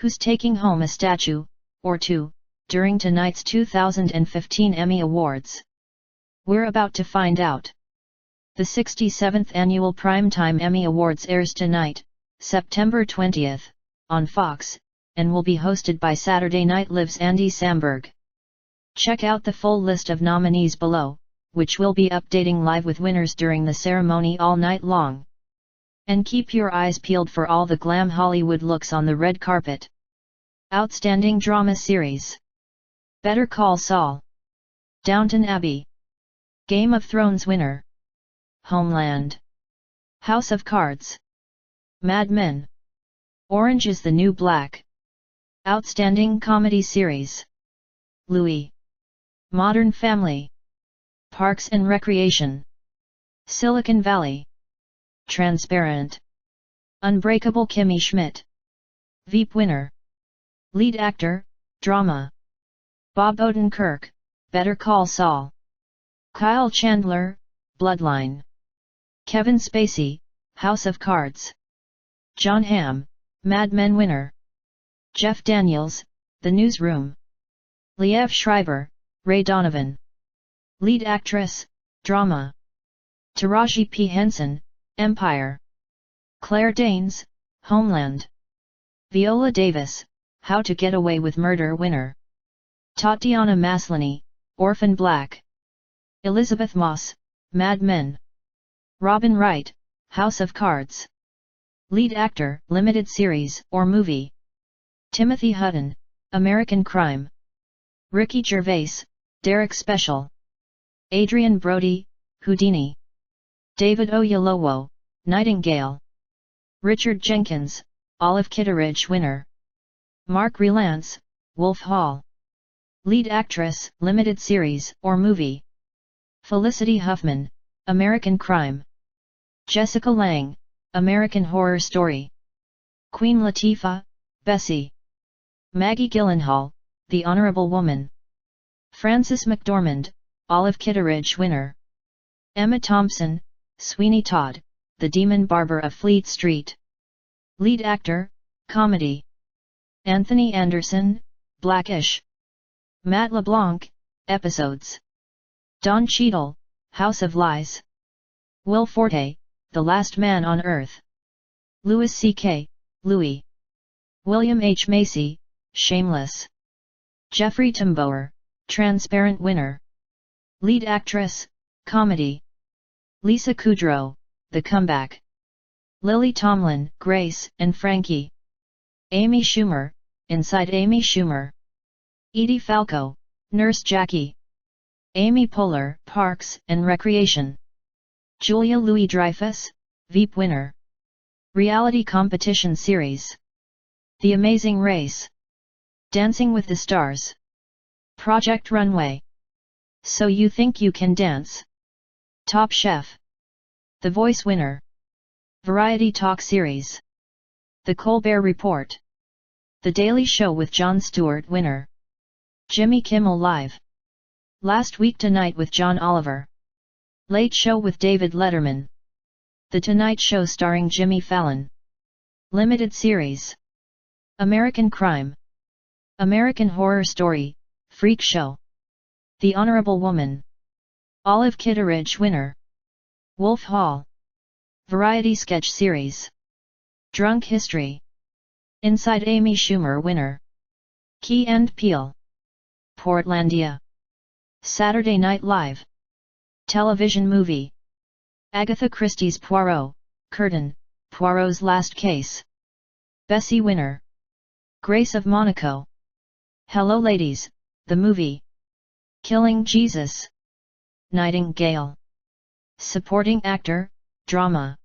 Who's taking home a statue, or two, during tonight's 2015 Emmy Awards? We're about to find out. The 67th Annual Primetime Emmy Awards airs tonight, September 20th, on Fox, and will be hosted by Saturday Night Live's Andy Samberg. Check out the full list of nominees below, which will be updating live with winners during the ceremony all night long. And keep your eyes peeled for all the glam Hollywood looks on the red carpet. Outstanding Drama Series: Better Call Saul, Downton Abbey, Game of Thrones winner, Homeland, House of Cards, Mad Men, Orange is the New Black. Outstanding Comedy Series: Louis, Modern Family, Parks and Recreation, Silicon Valley, Transparent, Unbreakable Kimmy Schmidt. Veep winner, Lead Actor, Drama, Bob Odenkirk, Better Call Saul, Kyle Chandler, Bloodline, Kevin Spacey, House of Cards, Jon Hamm, Mad Men winner, Jeff Daniels, The Newsroom, Liev Schreiber, Ray Donovan. Lead Actress, Drama, Taraji P. Henson, Empire, Claire Danes, Homeland, Viola Davis, How to Get Away with Murder winner, Tatiana Maslany, Orphan Black, Elizabeth Moss, Mad Men, Robin Wright, House of Cards. Lead Actor, Limited Series or Movie, Timothy Hutton, American Crime, Ricky Gervais, Derek Special, Adrian Brody, Houdini, David Oyelowo, Nightingale, Richard Jenkins, Olive Kitteridge winner, Mark Rylance, Wolf Hall. Lead Actress, Limited Series or Movie, Felicity Huffman, American Crime, Jessica Lange, American Horror Story, Queen Latifah, Bessie, Maggie Gyllenhaal, The Honorable Woman, Frances McDormand, Olive Kitteridge winner, Emma Thompson, Sweeney Todd, The Demon Barber of Fleet Street. Lead Actor, Comedy, Anthony Anderson, Blackish, Matt LeBlanc, Episodes, Don Cheadle, House of Lies, Will Forte, The Last Man on Earth, Louis C.K., Louis, William H. Macy, Shameless, Jeffrey Tambor, Transparent winner. Lead Actress, Comedy, Lisa Kudrow, The Comeback, Lily Tomlin, Grace and Frankie, Amy Schumer, Inside Amy Schumer, Edie Falco, Nurse Jackie, Amy Poehler, Parks and Recreation, Julia Louis-Dreyfus, Veep winner. Reality Competition Series: The Amazing Race, Dancing with the Stars, Project Runway, So You Think You Can Dance, Top Chef, The Voice winner. Variety Talk Series: The Colbert Report, The Daily Show with Jon Stewart winner. Jimmy Kimmel Live, Last Week Tonight with John Oliver, Late Show with David Letterman, The Tonight Show starring Jimmy Fallon. Limited Series: American Crime, American Horror Story, Freak Show, The Honorable Woman, Olive Kitteridge winner. Wolf Hall. Variety Sketch Series: Drunk History, Inside Amy Schumer winner. Key and Peele, Portlandia, Saturday Night Live. Television movie: Agatha Christie's Poirot, Curtain, Poirot's Last Case. Bessie winner. Grace of Monaco, Hello Ladies, the movie. Killing Jesus, Nightingale. Supporting Actor, Drama: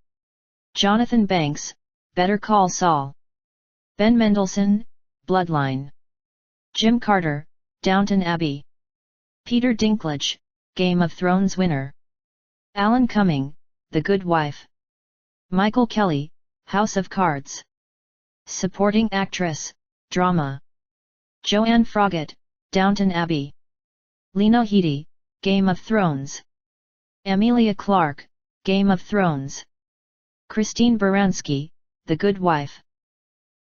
Jonathan Banks, Better Call Saul, Ben Mendelsohn, Bloodline, Jim Carter, Downton Abbey, Peter Dinklage, Game of Thrones winner, Alan Cumming, The Good Wife, Michael Kelly, House of Cards. Supporting Actress, Drama: Joanne Froggatt, Downton Abbey, Lena Headey, Game of Thrones, Emilia Clarke, Game of Thrones, Christine Baranski, The Good Wife,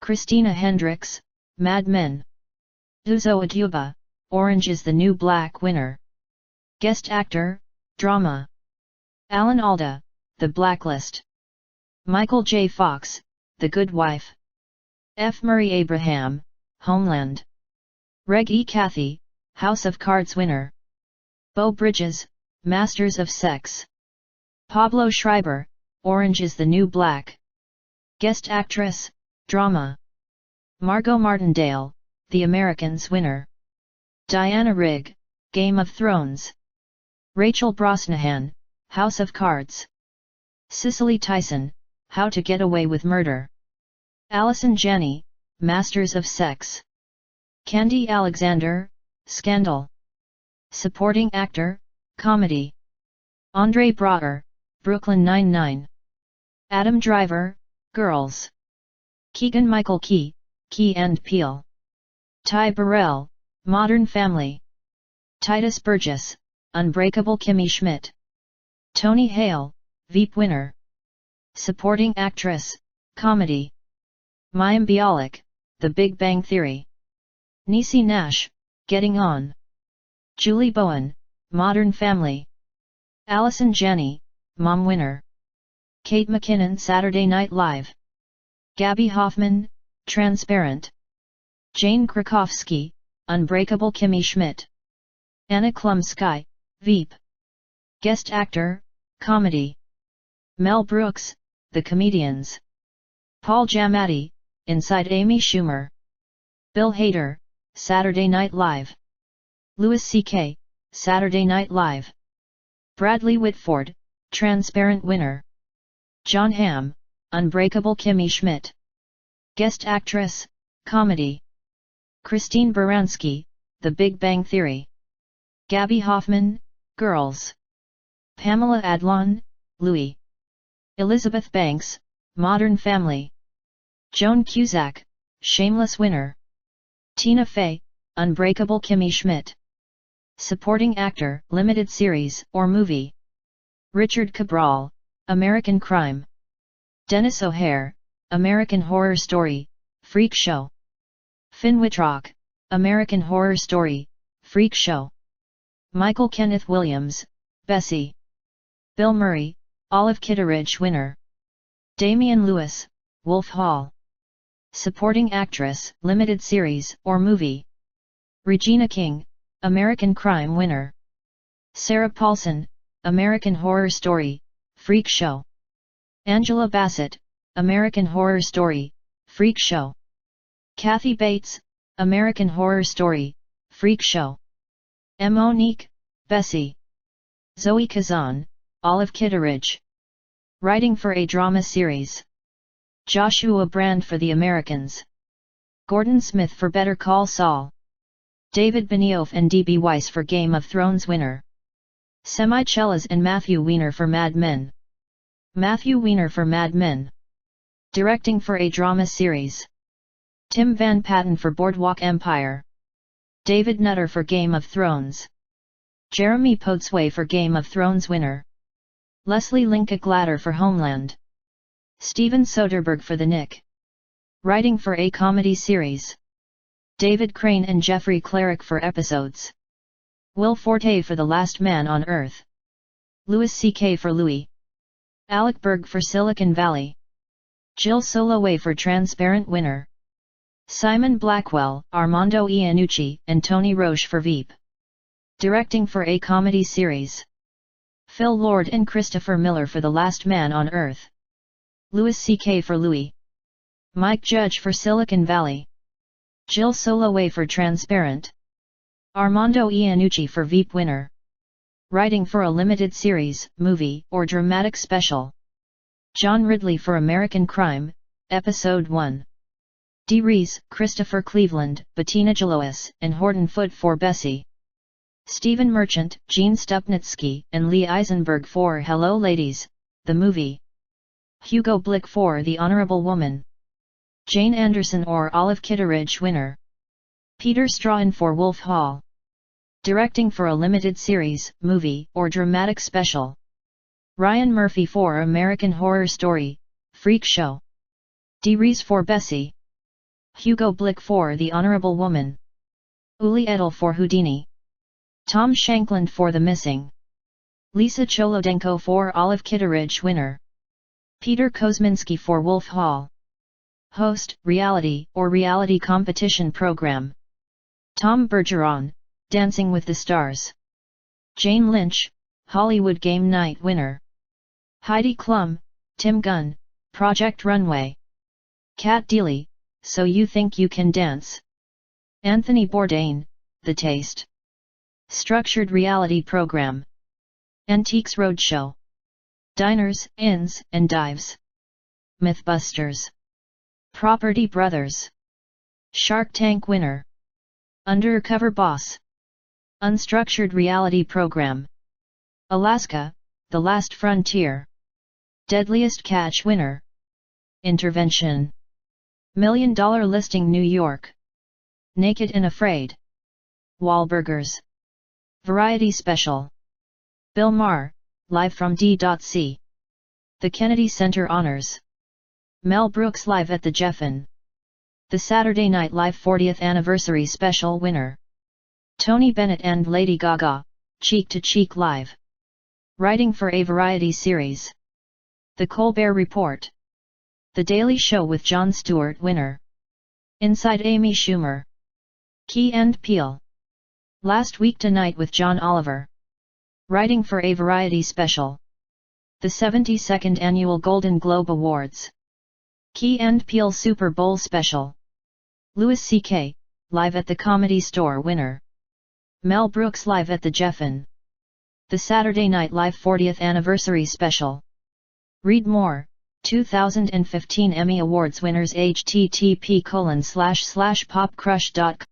Christina Hendricks, Mad Men. Uzo Aduba, Orange is the New Black winner. Guest actor, drama. Alan Alda, The Blacklist. Michael J. Fox, The Good Wife. F. Murray Abraham, Homeland. Reg E. Cathy, House of Cards winner. Beau Bridges, Masters of Sex. Pablo Schreiber, Orange is the New Black. Guest actress, drama. Margot Martindale, The Americans winner. Diana Rigg, Game of Thrones. Rachel Brosnahan, House of Cards. Cicely Tyson, How to Get Away with Murder. Allison Janney, Masters of Sex. Candy Alexander, Scandal. Supporting actor, comedy. Andre Braugher, Brooklyn Nine-Nine. Adam Driver, Girls. Keegan-Michael Key, Key and Peele. Ty Burrell, Modern Family. Titus Burgess, Unbreakable Kimmy Schmidt. Tony Hale, Veep winner. Supporting actress, comedy. Mayim Bialik, The Big Bang Theory. Niecy Nash, Getting On. Julie Bowen, Modern Family. Allison Janney, Mom winner. Kate McKinnon, Saturday Night Live. Gabby Hoffman, Transparent. Jane Krakowski, Unbreakable Kimmy Schmidt. Anna Klumsky, Veep. Guest actor, comedy. Mel Brooks, The Comedians. Paul Giamatti, Inside Amy Schumer. Bill Hader, Saturday Night Live. Louis C.K., Saturday Night Live. Bradley Whitford, Transparent winner. Jon Hamm, Unbreakable Kimmy Schmidt. Guest actress, comedy. Christine Baranski, The Big Bang Theory. Gabby Hoffman, Girls. Pamela Adlon, Louis. Elizabeth Banks, Modern Family. Joan Cusack, Shameless winner. Tina Fey, Unbreakable Kimmy Schmidt. Supporting actor, limited series or movie. Richard Cabral, American Crime. Dennis O'Hare, American Horror Story, Freak Show. Finn Wittrock, American Horror Story, Freak Show. Michael Kenneth Williams, Bessie. Bill Murray, Olive Kitteridge winner. Damian Lewis, Wolf Hall. Supporting actress, limited series or movie. Regina King, American Crime winner. Sarah Paulson, American Horror Story, Freak Show. Angela Bassett, American Horror Story, Freak Show. Kathy Bates, American Horror Story, Freak Show. Monique, Bessie. Zoe Kazan, Olive Kitteridge. Writing for a drama series. Joshua Brand for The Americans. Gordon Smith for Better Call Saul. David Benioff and D.B. Weiss for Game of Thrones winner. Semi-Chelas and Matthew Weiner for Mad Men. Matthew Weiner for Mad Men. Directing for a drama series. Tim Van Patten for Boardwalk Empire. David Nutter for Game of Thrones. Jeremy Podsway for Game of Thrones winner. Leslie Linka Glatter for Homeland. Steven Soderbergh for The Nick. Writing for a comedy series. David Crane and Jeffrey Cleric for episodes. Will Forte for The Last Man on Earth. Louis C.K. for Louis. Alec Berg for Silicon Valley. Jill Soloway for Transparent winner. Simon Blackwell, Armando Iannucci and Tony Roche for Veep. Directing for a comedy series. Phil Lord and Christopher Miller for The Last Man on Earth. Louis C.K. for Louis. Mike Judge for Silicon Valley. Jill Soloway for Transparent. Armando Iannucci for Veep winner. Writing for a limited series, movie, or dramatic special. John Ridley for American Crime, Episode 1. Dee Rees, Christopher Cleveland, Bettina Gelois, and Horton Foote for Bessie. Stephen Merchant, Gene Stupnitsky, and Lee Eisenberg for Hello Ladies, the movie. Hugo Blick for The Honorable Woman. Jane Anderson or Olive Kitteridge winner. Peter Strahan for Wolf Hall. Directing for a limited series, movie, or dramatic special. Ryan Murphy for American Horror Story, Freak Show. Dee Rees for Bessie. Hugo Blick for The Honorable Woman. Uli Edel for Houdini. Tom Shankland for The Missing. Lisa Cholodenko for Olive Kitteridge winner. Peter Kosminski for Wolf Hall. Host, reality or reality competition program. Tom Bergeron, Dancing with the Stars. Jane Lynch, Hollywood Game Night winner. Heidi Klum, Tim Gunn, Project Runway. Kat Deely, So You Think You Can Dance. Anthony Bourdain, The Taste. Structured reality program. Antiques Roadshow. Diners, Inns, and Dives. Mythbusters. Property Brothers. Shark Tank winner. Undercover Boss. Unstructured reality program. Alaska, The Last Frontier. Deadliest Catch winner. Intervention. $1 Million Listing New York. Naked and Afraid. Wahlburgers. Variety Special. Bill Maher, live from D.C. The Kennedy Center Honors. Mel Brooks live at the Geffen. The Saturday Night Live 40th Anniversary Special winner. Tony Bennett and Lady Gaga, Cheek to Cheek live. Writing for a variety series. The Colbert Report. The Daily Show with Jon Stewart winner. Inside Amy Schumer. Key and Peele. Last Week Tonight with John Oliver. Writing for a variety special. The 72nd Annual Golden Globe Awards. Key and Peele Super Bowl Special. Louis C.K., live at the Comedy Store winner. Mel Brooks live at the Geffen. The Saturday Night Live 40th Anniversary Special. Read more, 2015 Emmy Awards winners http://popcrush.com